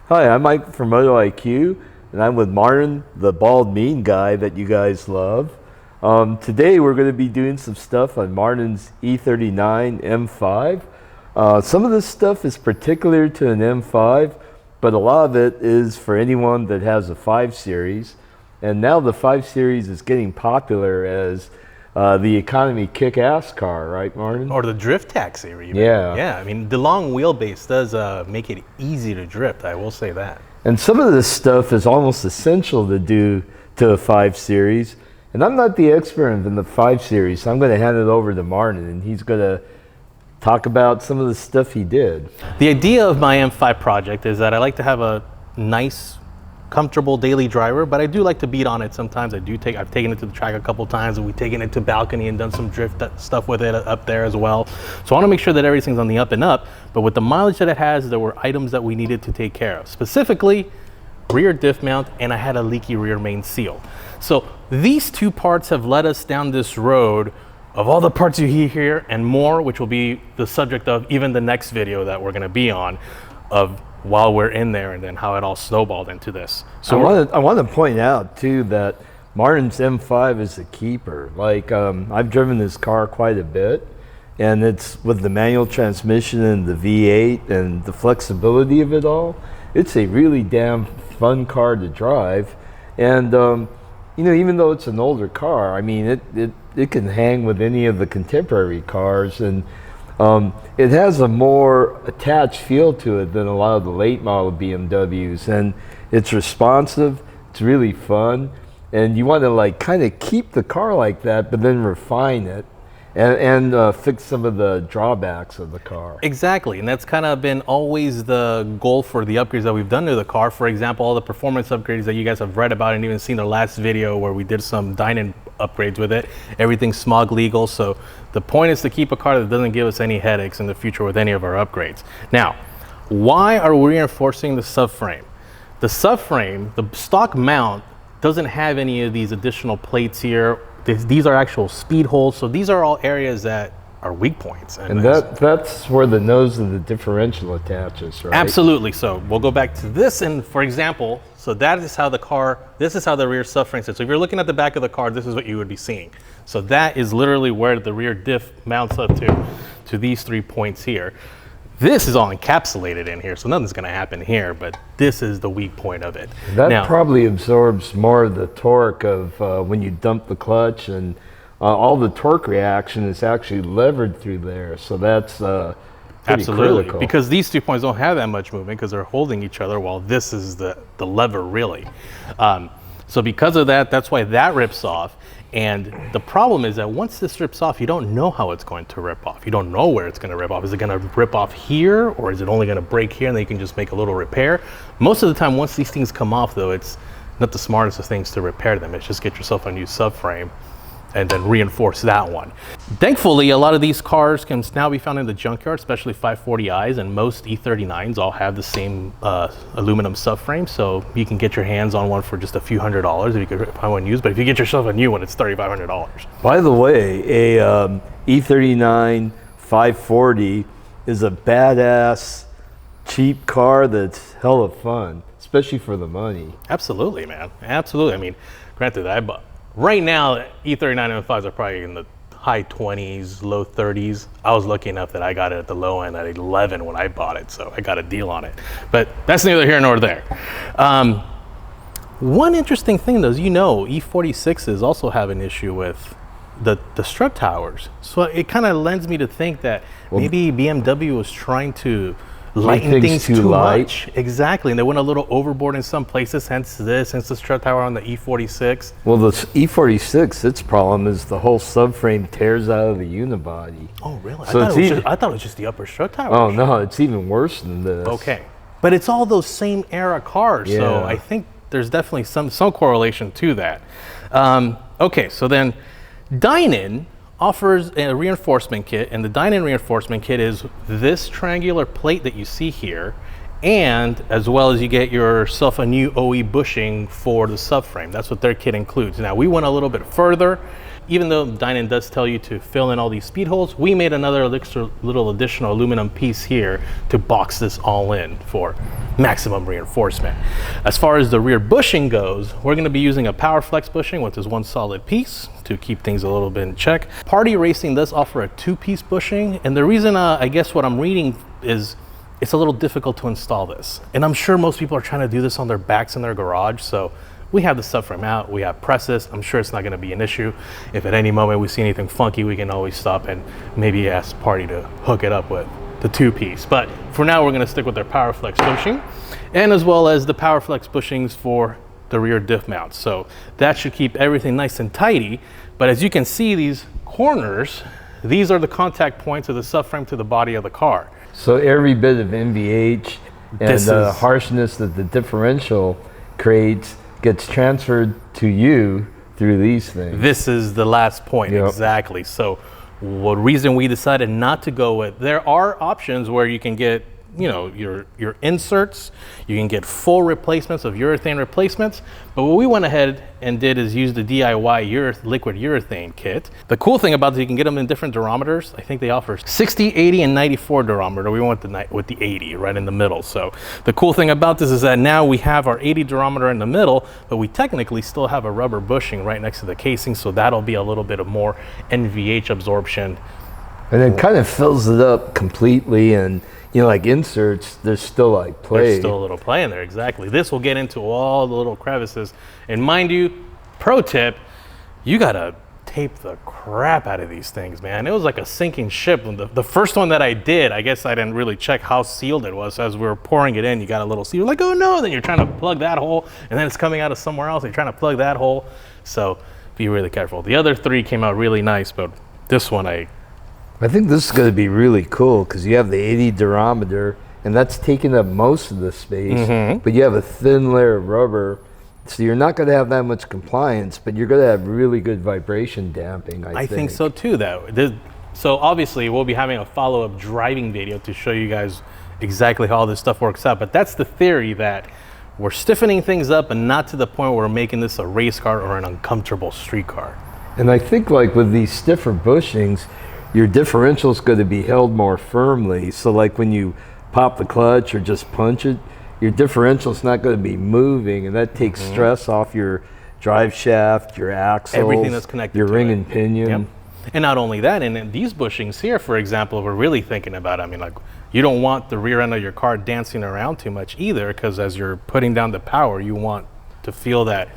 Hi, I'm Mike from MotoIQ, and I'm with Martin, the bald mean guy that you guys love. Today we're going to be doing some stuff on Martin's E39 M5. Some of this stuff is particular to an M5, but a lot of it is for anyone that has a 5 Series. And now the 5 Series is getting popular as the economy kick-ass car, right, Martin? Or the drift taxi, even. Yeah. Yeah, I mean, the long wheelbase does make it easy to drift, I will say that. And some of this stuff is almost essential to do to a 5 Series. And I'm not the expert in the 5 Series, so I'm going to hand it over to Martin, and he's going to talk about some of the stuff he did. The idea of my M5 project is that I like to have a nice, comfortable daily driver, but I do like to beat on it sometimes. I've taken it to the track a couple times, and we've taken it to balcony and done some drift stuff with it up there as well. So I want to make sure that everything's on the up and up, but with the mileage that it has, there were items that we needed to take care of. Specifically, rear diff mount, and I had a leaky rear main seal. So these two parts have led us down this road of all the parts you hear here and more, which will be the subject of even the next video that we're going to be on, of while we're in there, and then how it all snowballed into this. So I want to point out too that Martin's M5 is a keeper. Like I've driven this car quite a bit, and it's with the manual transmission and the V8 and the flexibility of it all. It's a really damn fun car to drive, and you know, even though it's an older car, I mean it can hang with any of the contemporary cars, and it has a more attached feel to it than a lot of the late model BMWs, and it's responsive, it's really fun, and you want to like kind of keep the car like that, but then refine it and fix some of the drawbacks of the car. Exactly, and that's kind of been always the goal for the upgrades that we've done to the car. For example, all the performance upgrades that you guys have read about and even seen the last video where we did some Dinan upgrades with it. Everything's smog legal, so the point is to keep a car that doesn't give us any headaches in the future with any of our upgrades. Now, why are we reinforcing the subframe? The subframe, the stock mount, doesn't have any of these additional plates here. These are actual speed holes, so these are all areas that are weak points. And that's where the nose of the differential attaches, right? Absolutely. So we'll go back to this, and for example, so that is how this is how the rear subframe sits. So if you're looking at the back of the car, this is what you would be seeing. So that is literally where the rear diff mounts up to these 3 points here. This is all encapsulated in here, so nothing's going to happen here, but this is the weak point of it. That probably absorbs more of the torque of when you dump the clutch, and all the torque reaction is actually levered through there, so that's pretty critical. Because these 2 points don't have that much movement because they're holding each other, while this is the lever really. So because of that, that's why that rips off. And the problem is that once this rips off, you don't know how it's going to rip off. You don't know where it's going to rip off. Is it going to rip off here, or is it only going to break here and then you can just make a little repair? Most of the time, once these things come off, though, it's not the smartest of things to repair them. It's just get yourself a new subframe and then reinforce that one. Thankfully, a lot of these cars can now be found in the junkyard, especially 540i's, and most E39s all have the same aluminum subframe, so you can get your hands on one for just a few $100s if you could find one used, but if you get yourself a new one, it's $3,500. By the way, a E39 540 is a badass, cheap car that's hella fun, especially for the money. Absolutely, man. Absolutely. I mean, granted, right now, E39 M5s are probably in the high 20s, low 30s. I was lucky enough that I got it at the low end at 11 when I bought it, so I got a deal on it. But that's neither here nor there. One interesting thing, though, is E46s also have an issue with the strut towers. So it kind of lends me to think that maybe BMW was trying to lighten things too much. Exactly, and they went a little overboard in some places, hence the strut tower on the E46. Well, the E46, its problem is the whole subframe tears out of the unibody. Oh, really? So I thought it was just the upper strut tower. Oh, no, it's even worse than this. Okay, but it's all those same era cars, yeah. So I think there's definitely some correlation to that. Okay, so then Dinan offers a reinforcement kit, and the Dinan reinforcement kit is this triangular plate that you see here, and as well as you get yourself a new OE bushing for the subframe. That's what their kit includes. Now we went a little bit further even though Dinan does tell you to fill in all these speed holes, we made another little additional aluminum piece here to box this all in for maximum reinforcement. As far as the rear bushing goes, we're going to be using a Powerflex bushing, which is one solid piece to keep things a little bit in check. Partee Racing does offer a 2-piece bushing, and the reason I guess what I'm reading is it's a little difficult to install this. And I'm sure most people are trying to do this on their backs in their garage, so we have the subframe out, we have presses. I'm sure it's not gonna be an issue. If at any moment we see anything funky, we can always stop and maybe ask Partee to hook it up with the 2-piece. But for now, we're gonna stick with their Powerflex bushing, and as well as the Powerflex bushings for the rear diff mounts. So that should keep everything nice and tidy. But as you can see, these corners, these are the contact points of the subframe to the body of the car. So every bit of NVH and the harshness that the differential creates gets transferred to you through these things. This is the last point, exactly. So what reason we decided not to go with, there are options where you can get, you know, your inserts, you can get full replacements of urethane replacements, but what we went ahead and did is use the DIY liquid urethane kit. The cool thing about it, you can get them in different durometers. I think they offer 60, 80, and 94 durometer. We went with the 80 right in the middle. So the cool thing about this is that now we have our 80 durometer in the middle, but we technically still have a rubber bushing right next to the casing, so that'll be a little bit of more NVH absorption. And it kind of fills it up completely, and you know, like inserts, there's still like play. There's still a little play in there, exactly. This will get into all the little crevices. And mind you, pro tip, you gotta tape the crap out of these things, man. It was like a sinking ship. The first one that I did, I guess I didn't really check how sealed it was. As we were pouring it in, you got a little seal. You're like, oh no, then you're trying to plug that hole, and then it's coming out of somewhere else, and you're trying to plug that hole. So be really careful. The other 3 came out really nice, but this one I think this is going to be really cool because you have the 80 durometer, and that's taking up most of the space, but you have a thin layer of rubber, so you're not going to have that much compliance, but you're going to have really good vibration damping, I think. So too, though. So obviously, we'll be having a follow-up driving video to show you guys exactly how all this stuff works out, but that's the theory, that we're stiffening things up and not to the point where we're making this a race car or an uncomfortable street car. And I think like with these stiffer bushings, your differential is going to be held more firmly. So like when you pop the clutch or just punch it, your differential is not going to be moving, and that takes stress off your drive shaft, your axles, everything that's connected your to ring it. and pinion. Yep. And not only that, and in these bushings here, for example, we're really thinking about, I mean, like, you don't want the rear end of your car dancing around too much either, because as you're putting down the power, you want to feel that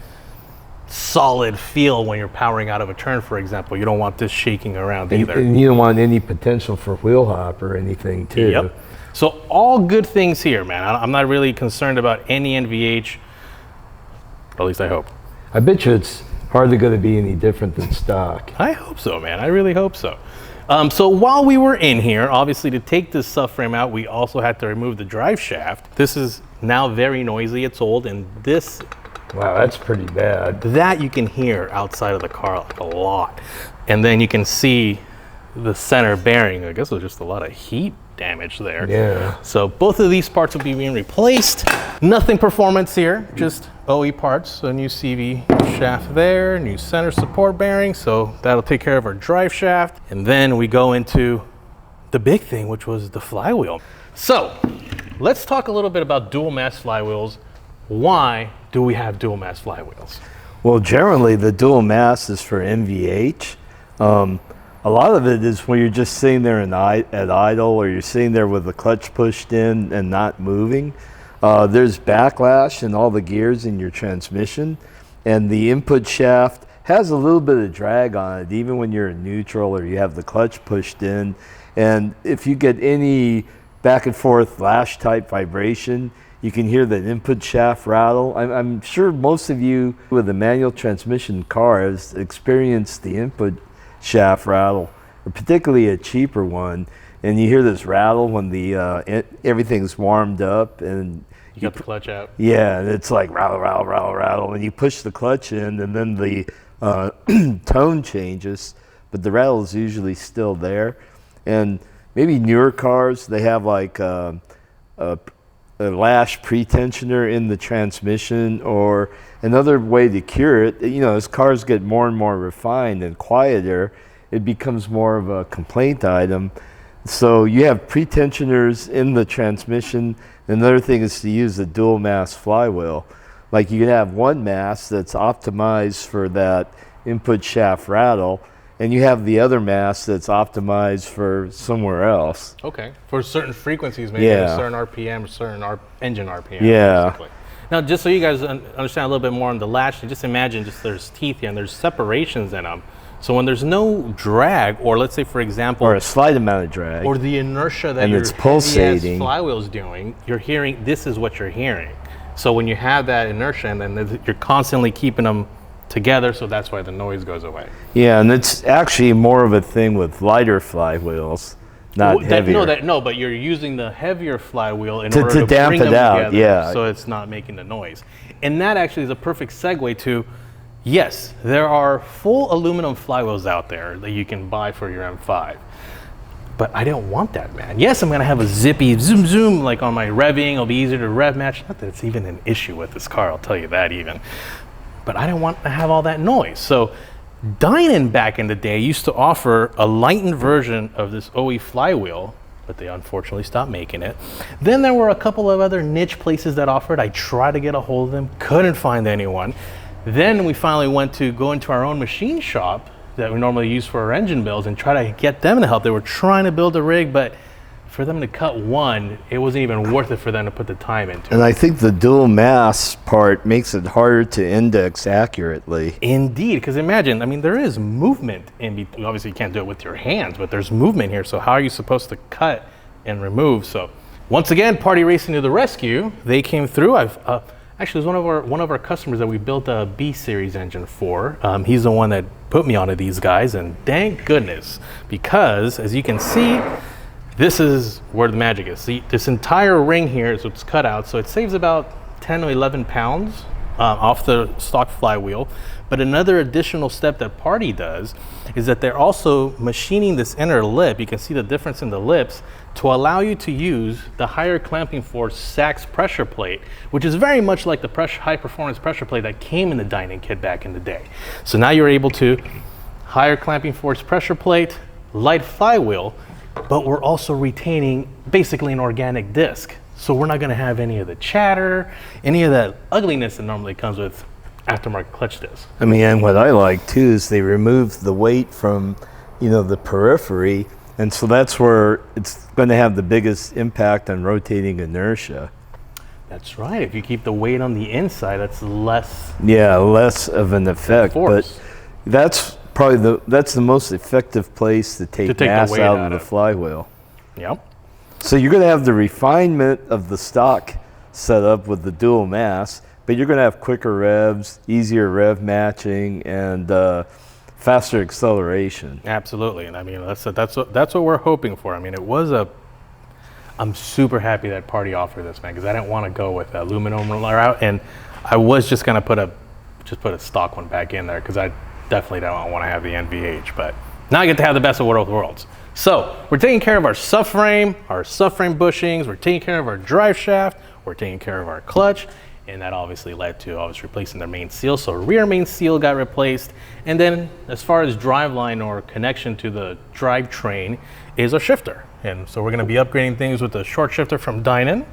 solid feel when you're powering out of a turn, for example. You don't want this shaking around either. And you don't want any potential for wheel hop or anything too. Yep. So all good things here, man. I'm not really concerned about any NVH, or at least I hope. I bet you it's hardly going to be any different than stock. I hope so, man. I really hope so. So while we were in here, obviously to take this subframe out, we also had to remove the drive shaft. This is now very noisy. It's old, and this, wow, that's pretty bad. that you can hear outside of the car like a lot. And then you can see the center bearing. I guess it was just a lot of heat damage there. Yeah. So both of these parts will be being replaced. Nothing performance here, just OE parts. So new CV shaft there, new center support bearing. So that'll take care of our drive shaft. And then we go into the big thing, which was the flywheel. So let's talk a little bit about dual mass flywheels. Why do we have dual mass flywheels? Well, generally the dual mass is for NVH. A lot of it is when you're just sitting there at idle, or you're sitting there with the clutch pushed in and not moving. There's backlash in all the gears in your transmission, and the input shaft has a little bit of drag on it, even when you're in neutral or you have the clutch pushed in. And if you get any back and forth lash type vibration, you can hear the input shaft rattle. I'm sure most of you with a manual transmission car has experienced the input shaft rattle, particularly a cheaper one, and you hear this rattle when the everything's warmed up and you got the clutch out. Yeah, and it's like rattle, rattle, rattle, rattle, and you push the clutch in, and then the tone changes, but the rattle is usually still there. And maybe newer cars, they have like a lash pretensioner in the transmission, or another way to cure it. You know, as cars get more and more refined and quieter, it becomes more of a complaint item. So you have pretensioners in the transmission. Another thing is to use a dual mass flywheel. Like you can have one mass that's optimized for that input shaft rattle, and you have the other mass that's optimized for somewhere else. Okay, for certain frequencies, maybe at a certain RPM, certain engine RPM. Yeah. Basically. Now, just so you guys understand a little bit more on the latch, just imagine there's teeth here and there's separations in them. So when there's no drag, or let's say, for example, or a slight amount of drag, or the inertia that and your it's pulsating flywheel's doing, you're hearing, this is what you're hearing. So when you have that inertia, and then you're constantly keeping them together, so that's why the noise goes away. Yeah, and it's actually more of a thing with lighter flywheels, not heavier. No, but you're using the heavier flywheel in order to damp bring it them out, together, yeah. so it's not making the noise. And that actually is a perfect segue to, yes, there are full aluminum flywheels out there that you can buy for your M5. But I don't want that, man. Yes, I'm gonna have a zippy zoom zoom like on my revving. It'll be easier to rev match. Not that it's even an issue with this car, I'll tell you that even. But I don't want to have all that noise. So Dinan back in the day used to offer a lightened version of this OE flywheel, but they unfortunately stopped making it. Then there were a couple of other niche places that offered. I tried to get a hold of them, couldn't find anyone. Then we finally went to go into our own machine shop that we normally use for our engine builds and try to get them to help. They were trying to build a rig, but for them to cut one, it wasn't even worth it for them to put the time into. And I think the dual mass part makes it harder to index accurately. Indeed, because imagine, I mean, there is movement in between. Obviously, you can't do it with your hands, but there's movement here. So how are you supposed to cut and remove? So once again, Partee Racing to the rescue. They came through. Actually, it was one of our customers that we built a B series engine for. He's the one that put me onto these guys, and thank goodness, because as you can see, this is where the magic is. See, this entire ring here is what's cut out, so it saves about 10 to 11 pounds off the stock flywheel. But another additional step that Partee does is that they're also machining this inner lip. You can see the difference in the lips to allow you to use the higher clamping force Sachs pressure plate, which is very much like the high performance pressure plate that came in the Dinan kit back in the day. So now you're able to higher clamping force pressure plate, light flywheel, but we're also retaining basically an organic disc. So we're not gonna have any of the chatter, any of that ugliness that normally comes with aftermarket clutch discs. I mean, and what I like too is they remove the weight from, you know, the periphery, and so that's where it's going to have the biggest impact on rotating inertia. That's right. If you keep the weight on the inside, that's less. Yeah, less of an effect. Force. But that's probably the most effective place to take mass the weight out of the flywheel. Yep. So you're going to have the refinement of the stock setup with the dual mass, but you're going to have quicker revs, easier rev matching, and faster acceleration. Absolutely, and I mean that's what we're hoping for. I mean, I'm super happy that Partee offered this, man, because I didn't want to go with aluminum route, and I was just gonna put a stock one back in there because I definitely don't want to have the NVH. But now I get to have the best of both worlds. So we're taking care of our subframe bushings. We're taking care of our drive shaft. We're taking care of our clutch. And that obviously led to replacing their main seal. So rear main seal got replaced. And then as far as driveline or connection to the drivetrain is a shifter. And so we're gonna be upgrading things with the short shifter from Dinan.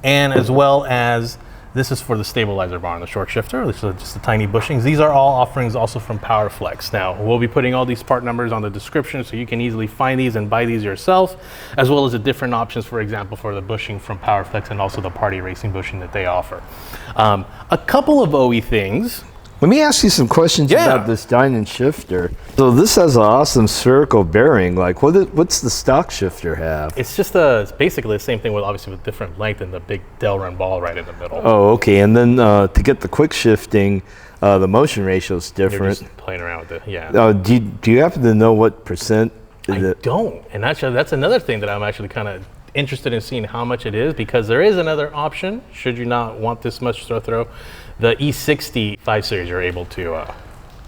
And as well as, this is for the stabilizer bar on the short shifter. This is just the tiny bushings. These are all offerings also from Powerflex. Now, we'll be putting all these part numbers on the description so you can easily find these and buy these yourself, as well as the different options, for example, for the bushing from Powerflex and also the Partee Racing bushing that they offer. A couple of OE things. Let me ask you some questions about this Dinan shifter. So this has an awesome spherical bearing. Like, what's the stock shifter have? It's just it's basically the same thing, with obviously with different length and the big Delrin ball right in the middle. Oh, okay. And then to get the quick shifting, the motion ratio is different. You're just playing around with it, yeah. Do you happen to know what percent? I don't, and actually that's another thing that I'm actually kind of interested in seeing how much it is, because there is another option should you not want this much throw. The E60 5 Series, you're able to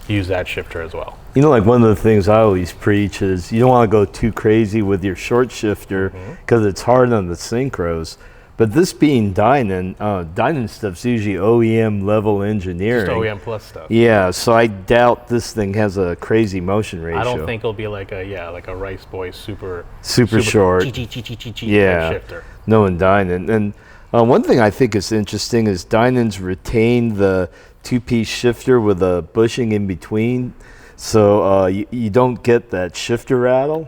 use that shifter as well. You know, like one of the things I always preach is you don't want to go too crazy with your short shifter because it's hard on the synchros. But this being Dinan, Dinan stuff's usually OEM level engineering. Just OEM plus stuff. Yeah, so I doubt this thing has a crazy motion ratio. I don't think it'll be like a Rice Boy super short. Yeah, shifter. Knowing Dinan. And one thing I think is interesting is Dinan's retained the two-piece shifter with a bushing in between, so you don't get that shifter rattle.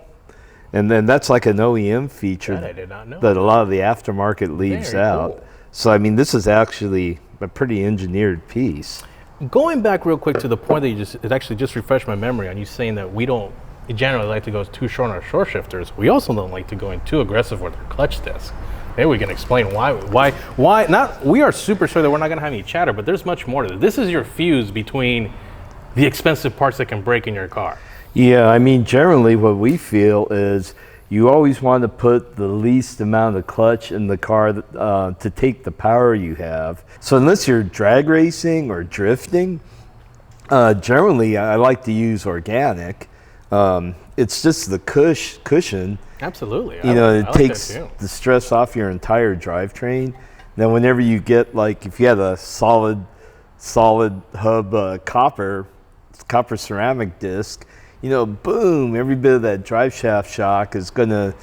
And then that's like an OEM feature that I did not know that a lot of the aftermarket leaves out. Cool. So I mean, this is actually a pretty engineered piece. Going back real quick to the point that it actually just refreshed my memory on you saying that we don't generally like to go too short on our short shifters. We also don't like to go in too aggressive with our clutch disc. Maybe we can explain why not. We are super sure that we're not going to have any chatter, but there's much more to this. This is your fuse between the expensive parts that can break in your car. Yeah, I mean, generally what we feel is you always want to put the least amount of clutch in the car to take the power you have. So unless you're drag racing or drifting, generally I like to use organic. It's just the cushion. Absolutely. It takes the stress off your entire drivetrain. Then whenever you get, like, if you had a solid hub copper ceramic disc, boom, every bit of that drive shaft shock is gonna,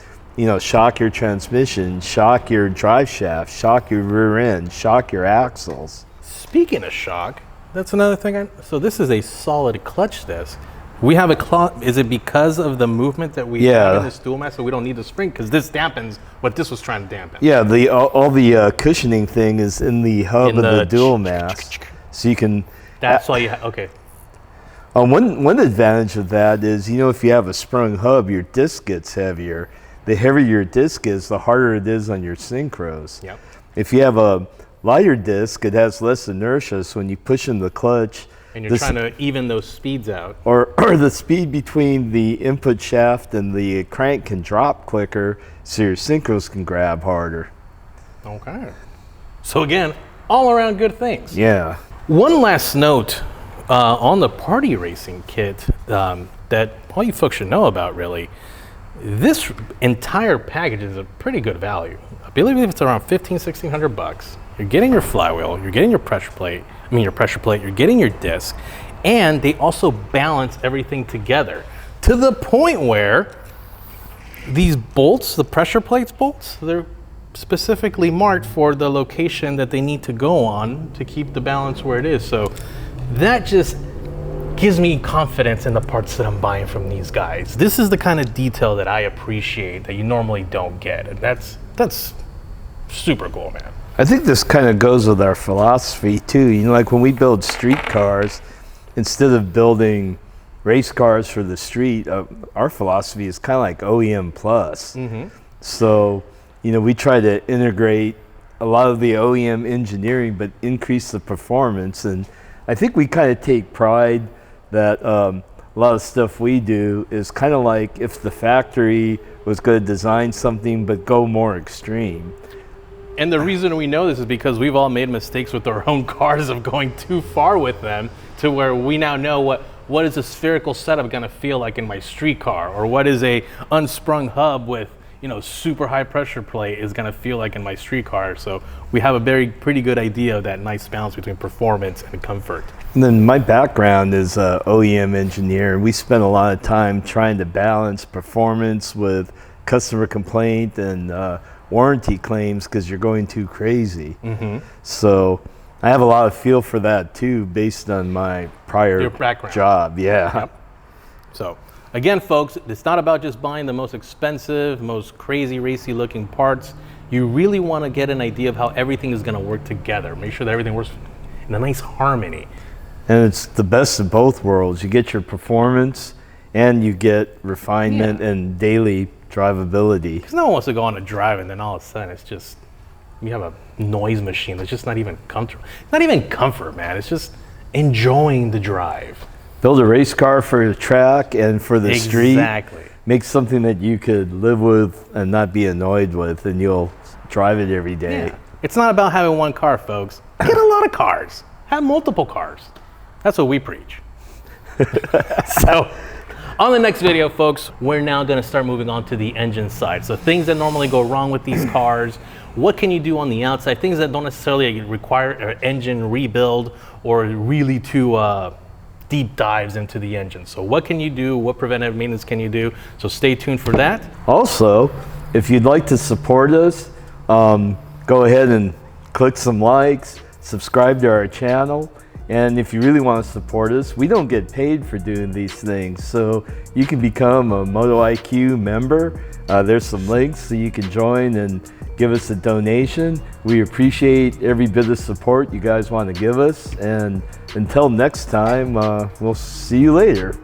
shock your transmission, shock your drive shaft, shock your rear end, shock your axles. Speaking of shock, that's another thing. So this is a solid clutch disc. We have is it because of the movement that we have in this dual mass, so we don't need the spring? Because this dampens what this was trying to dampen. Yeah, all the cushioning thing is in the hub of the dual mass. So you can... That's why you okay. One advantage of that is, if you have a sprung hub, your disc gets heavier. The heavier your disc is, the harder it is on your synchros. Yep. If you have a lighter disc, it has less inertia, so when you push in the clutch... And you're trying to even those speeds out. Or the speed between the input shaft and the crank can drop quicker, so your synchros can grab harder. Okay. So again, all around good things. Yeah. One last note on the Partee Racing kit that all you folks should know about, really. This entire package is a pretty good value. I believe it's around $1,500–1,600. You're getting your flywheel, you're getting your pressure plate, you're getting your disc, and they also balance everything together to the point where these bolts, the pressure plates bolts, they're specifically marked for the location that they need to go on to keep the balance where it is. So that just gives me confidence in the parts that I'm buying from these guys. This is the kind of detail that I appreciate that you normally don't get, and that's super cool, man. I think this kind of goes with our philosophy too. Like when we build street cars, instead of building race cars for the street, our philosophy is kind of like OEM plus. Mm-hmm. So, we try to integrate a lot of the OEM engineering, but increase the performance. And I think we kind of take pride that a lot of stuff we do is kind of like if the factory was going to design something but go more extreme. And the reason we know this is because we've all made mistakes with our own cars of going too far with them to where we now know what is a spherical setup going to feel like in my street car, or what is a unsprung hub with super high pressure plate is going to feel like in my street car. So we have a pretty good idea of that nice balance between performance and comfort. And then my background is an OEM engineer. We spent a lot of time trying to balance performance with customer complaint and warranty claims because you're going too crazy. Mm-hmm. So I have a lot of feel for that too, based on my prior job. Yeah. Yep. So again, folks, it's not about just buying the most expensive, most crazy racy looking parts. You really want to get an idea of how everything is going to work together. Make sure that everything works in a nice harmony. And it's the best of both worlds. You get your performance and you get refinement and daily drivability. Because no one wants to go on a drive and then all of a sudden it's just, you have a noise machine that's just not even comfortable. Not even comfort, man. It's just enjoying the drive. Build a race car for the track and for the street. Exactly. Make something that you could live with and not be annoyed with, and you'll drive it every day. Yeah. It's not about having one car, folks. Get a lot of cars. Have multiple cars. That's what we preach. So, on the next video, folks, we're now going to start moving on to the engine side. So things that normally go wrong with these cars, what can you do on the outside, things that don't necessarily require an engine rebuild or really too deep dives into the engine. So what can you do? What preventative maintenance can you do? So stay tuned for that. Also, if you'd like to support us, go ahead and click some likes, subscribe to our channel. And if you really want to support us, we don't get paid for doing these things. So you can become a MotoIQ member. There's some links so you can join and give us a donation. We appreciate every bit of support you guys want to give us. And until next time, we'll see you later.